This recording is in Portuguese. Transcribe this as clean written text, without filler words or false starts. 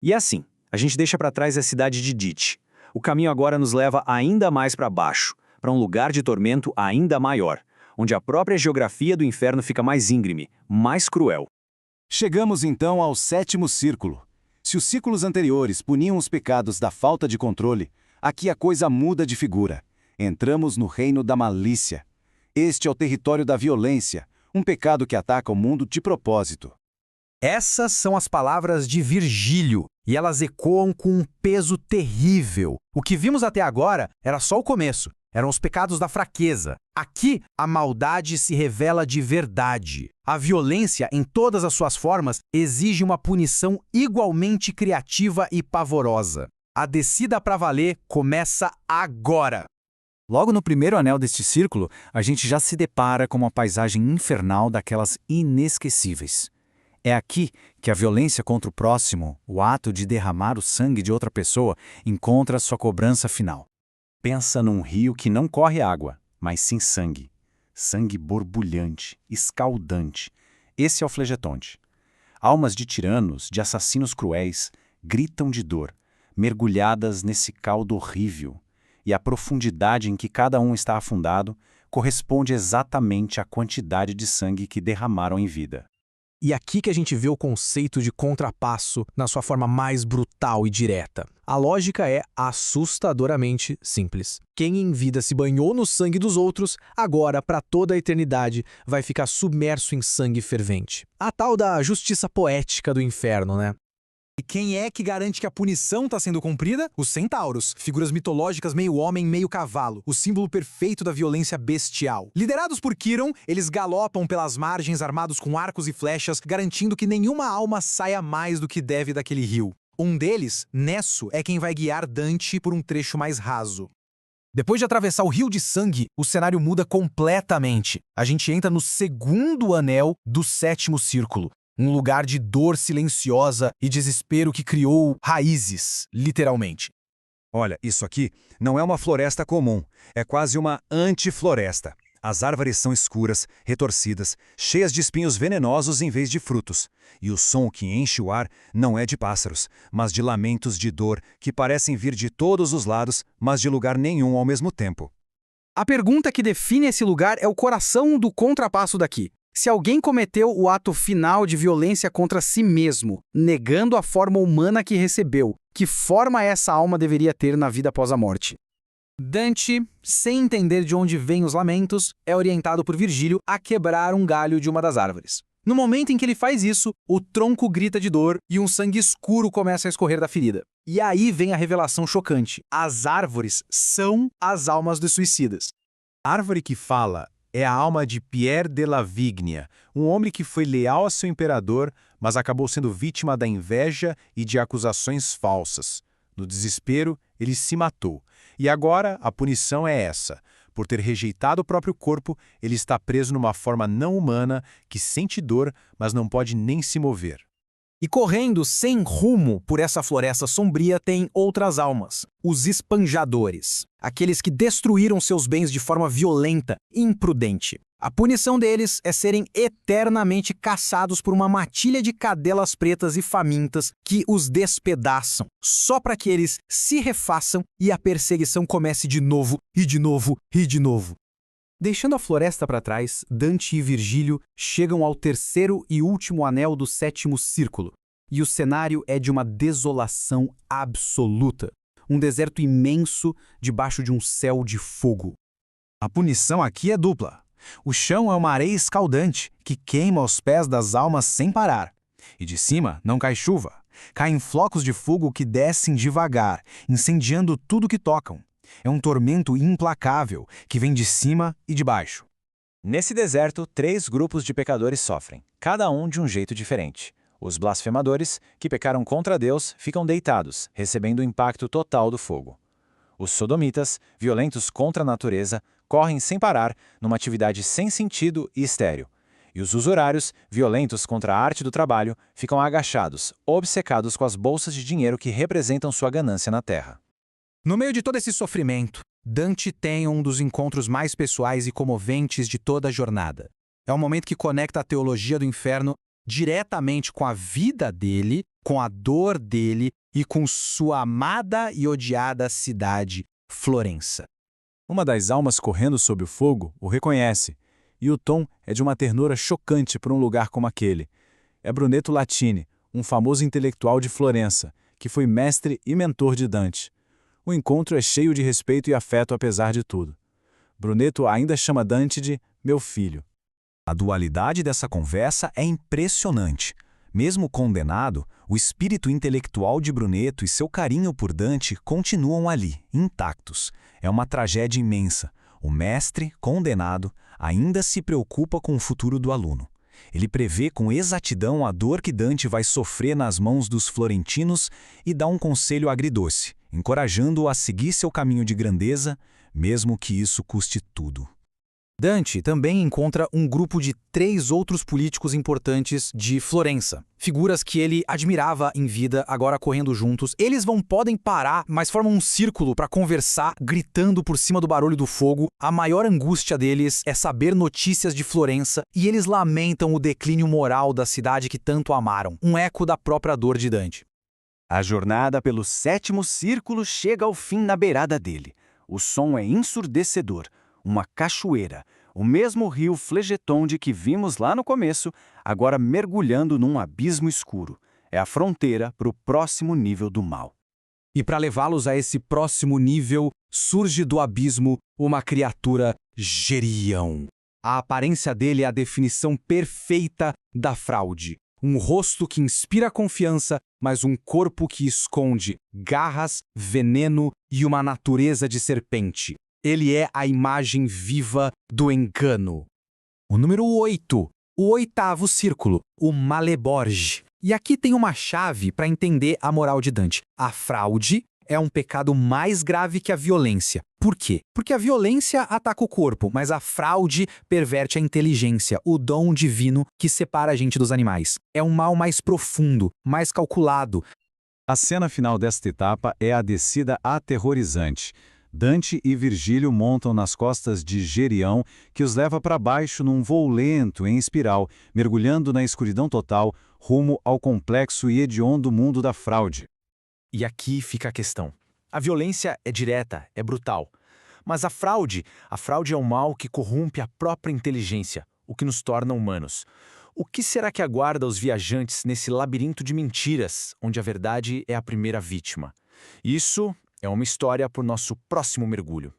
E assim, a gente deixa para trás a cidade de Dit. O caminho agora nos leva ainda mais para baixo, para um lugar de tormento ainda maior, onde a própria geografia do inferno fica mais íngreme, mais cruel. Chegamos então ao sétimo círculo. Se os círculos anteriores puniam os pecados da falta de controle, aqui a coisa muda de figura. Entramos no reino da malícia. Este é o território da violência, um pecado que ataca o mundo de propósito. Essas são as palavras de Virgílio, e elas ecoam com um peso terrível. O que vimos até agora era só o começo, eram os pecados da fraqueza. Aqui, a maldade se revela de verdade. A violência, em todas as suas formas, exige uma punição igualmente criativa e pavorosa. A descida para valer começa agora. Logo no primeiro anel deste círculo, a gente já se depara com uma paisagem infernal daquelas inesquecíveis. É aqui que a violência contra o próximo, o ato de derramar o sangue de outra pessoa, encontra sua cobrança final. Pensa num rio que não corre água, mas sim sangue. Sangue borbulhante, escaldante. Esse é o flegetonte. Almas de tiranos, de assassinos cruéis, gritam de dor, mergulhadas nesse caldo horrível. E a profundidade em que cada um está afundado corresponde exatamente à quantidade de sangue que derramaram em vida. E aqui que a gente vê o conceito de contrapasso na sua forma mais brutal e direta. A lógica é assustadoramente simples. Quem em vida se banhou no sangue dos outros, agora, para toda a eternidade, vai ficar submerso em sangue fervente. A tal da justiça poética do inferno, né? E quem é que garante que a punição está sendo cumprida? Os centauros, figuras mitológicas meio homem, meio cavalo, o símbolo perfeito da violência bestial. Liderados por Quirón, eles galopam pelas margens armados com arcos e flechas, garantindo que nenhuma alma saia mais do que deve daquele rio. Um deles, Nesso, é quem vai guiar Dante por um trecho mais raso. Depois de atravessar o rio de sangue, o cenário muda completamente. A gente entra no segundo anel do sétimo círculo. Um lugar de dor silenciosa e desespero que criou raízes, literalmente. Olha, isso aqui não é uma floresta comum, é quase uma antifloresta. As árvores são escuras, retorcidas, cheias de espinhos venenosos em vez de frutos. E o som que enche o ar não é de pássaros, mas de lamentos de dor que parecem vir de todos os lados, mas de lugar nenhum ao mesmo tempo. A pergunta que define esse lugar é o coração do contrapasso daqui. Se alguém cometeu o ato final de violência contra si mesmo, negando a forma humana que recebeu, que forma essa alma deveria ter na vida após a morte? Dante, sem entender de onde vêm os lamentos, é orientado por Virgílio a quebrar um galho de uma das árvores. No momento em que ele faz isso, o tronco grita de dor e um sangue escuro começa a escorrer da ferida. E aí vem a revelação chocante. As árvores são as almas dos suicidas. A árvore que fala é a alma de Pierre de la Vigna, um homem que foi leal a seu imperador, mas acabou sendo vítima da inveja e de acusações falsas. No desespero, ele se matou. E agora a punição é essa. Por ter rejeitado o próprio corpo, ele está preso numa forma não humana que sente dor, mas não pode nem se mover. E correndo sem rumo por essa floresta sombria tem outras almas, os espanjadores, aqueles que destruíram seus bens de forma violenta e imprudente. A punição deles é serem eternamente caçados por uma matilha de cadelas pretas e famintas que os despedaçam, só para que eles se refaçam e a perseguição comece de novo e de novo e de novo. Deixando a floresta para trás, Dante e Virgílio chegam ao terceiro e último anel do sétimo círculo. E o cenário é de uma desolação absoluta. Um deserto imenso debaixo de um céu de fogo. A punição aqui é dupla. O chão é uma areia escaldante que queima os pés das almas sem parar. E de cima não cai chuva. Caem flocos de fogo que descem devagar, incendiando tudo que tocam. É um tormento implacável que vem de cima e de baixo. Nesse deserto, 3 grupos de pecadores sofrem, cada um de um jeito diferente. Os blasfemadores, que pecaram contra Deus, ficam deitados, recebendo o impacto total do fogo. Os sodomitas, violentos contra a natureza, correm sem parar, numa atividade sem sentido e estéril. E os usurários, violentos contra a arte do trabalho, ficam agachados, obcecados com as bolsas de dinheiro que representam sua ganância na terra. No meio de todo esse sofrimento, Dante tem um dos encontros mais pessoais e comoventes de toda a jornada. É um momento que conecta a teologia do inferno diretamente com a vida dele, com a dor dele e com sua amada e odiada cidade, Florença. Uma das almas correndo sob o fogo o reconhece, e o tom é de uma ternura chocante para um lugar como aquele. É Brunetto Latini, um famoso intelectual de Florença, que foi mestre e mentor de Dante. O encontro é cheio de respeito e afeto apesar de tudo. Brunetto ainda chama Dante de meu filho. A dualidade dessa conversa é impressionante. Mesmo condenado, o espírito intelectual de Brunetto e seu carinho por Dante continuam ali, intactos. É uma tragédia imensa. O mestre, condenado, ainda se preocupa com o futuro do aluno. Ele prevê com exatidão a dor que Dante vai sofrer nas mãos dos florentinos e dá um conselho agridoce, encorajando-o a seguir seu caminho de grandeza, mesmo que isso custe tudo. Dante também encontra um grupo de 3 outros políticos importantes de Florença. Figuras que ele admirava em vida, agora correndo juntos. Eles podem parar, mas formam um círculo para conversar, gritando por cima do barulho do fogo. A maior angústia deles é saber notícias de Florença e eles lamentam o declínio moral da cidade que tanto amaram. Um eco da própria dor de Dante. A jornada pelo 7º círculo chega ao fim na beirada dele. O som é ensurdecedor. Uma cachoeira, o mesmo rio Flegetonde que vimos lá no começo, agora mergulhando num abismo escuro. É a fronteira para o próximo nível do mal. E para levá-los a esse próximo nível, surge do abismo uma criatura Gerião. A aparência dele é a definição perfeita da fraude. Um rosto que inspira confiança, mas um corpo que esconde garras, veneno e uma natureza de serpente. Ele é a imagem viva do engano. O número 8, o 8º círculo, o Maleborge. E aqui tem uma chave para entender a moral de Dante. A fraude é um pecado mais grave que a violência. Por quê? Porque a violência ataca o corpo, mas a fraude perverte a inteligência, o dom divino que separa a gente dos animais. É um mal mais profundo, mais calculado. A cena final desta etapa é a descida aterrorizante. Dante e Virgílio montam nas costas de Gerião, que os leva para baixo num voo lento, em espiral, mergulhando na escuridão total, rumo ao complexo e hediondo mundo da fraude. E aqui fica a questão. A violência é direta, é brutal. Mas a fraude é um mal que corrompe a própria inteligência, o que nos torna humanos. O que será que aguarda os viajantes nesse labirinto de mentiras, onde a verdade é a primeira vítima? Isso é uma história para o nosso próximo mergulho.